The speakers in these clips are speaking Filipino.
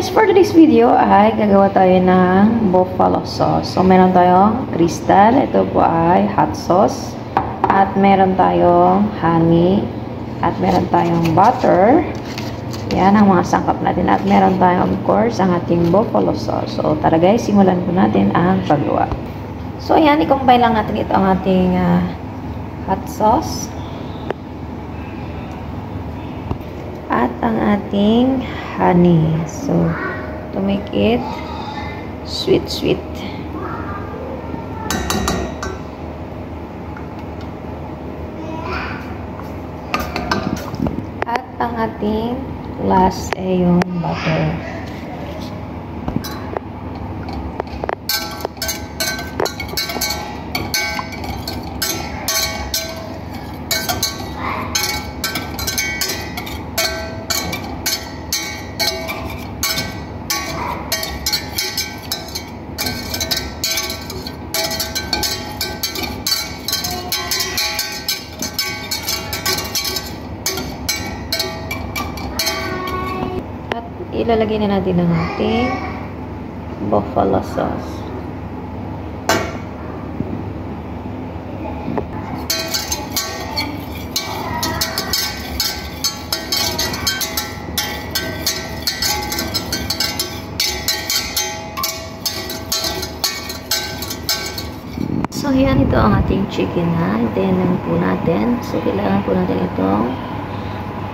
guys, for today's video ay gagawa tayo ng buffalo sauce. So meron tayong crystal, ito po ay hot sauce, at meron tayong honey, at meron tayong butter. Yan ang mga sangkap natin, at meron tayong of course ang ating buffalo sauce. So tara guys, simulan po natin ang paggawa. So ayan, i-combine lang natin ito ang ating hot sauce at ang ating honey. So, to make it sweet. At ang ating last ay yung butter. Ilalagay na natin ang ating buffalo sauce. So, yan, ito ang ating chicken na. Hintayin lang po natin. So, kailangan po natin itong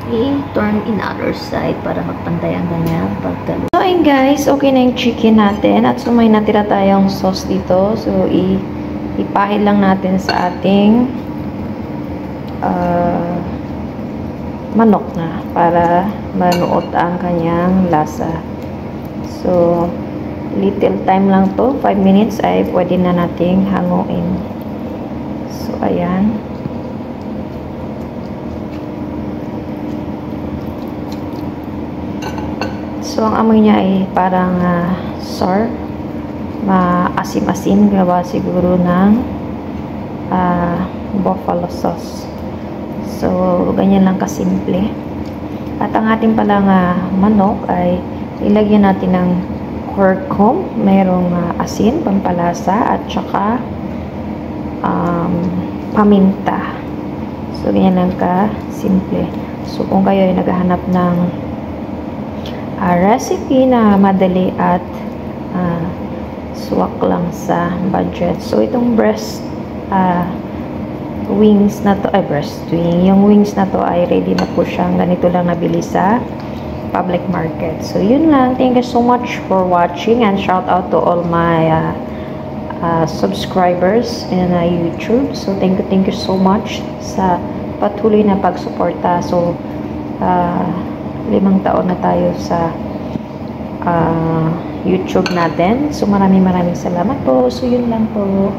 i-turn in other side para magpantay ang kanyang pagkalo. So, ayun guys, okay na yung chicken natin. At so, may natira tayong sauce dito. So, ipahid lang natin sa ating manok na para manuot ang kanyang lasa. So, little time lang to. 5 minutes ay pwede na nating hanguin. So, ayan. So, ang amoy niya ay parang sour, maasim-asim, gawa siguro ng buffalo sauce. So, ganyan lang kasimple. At ang ating palang manok ay ilagyan natin ng curcum, mayroong asin, pampalasa, at saka paminta. So, ganyan lang kasimple. So, kung kayo ay naghahanap ng recipe na madali at swak lang sa budget. So, itong wings na to, yung wings na to ay ready na po siyang ganito lang nabili sa public market. So, yun lang. Thank you so much for watching, and shout out to all my subscribers in YouTube. So, thank you so much sa patuloy na pagsuporta. So, 5 taon na tayo sa YouTube natin. So, maraming salamat po. So, yun lang po.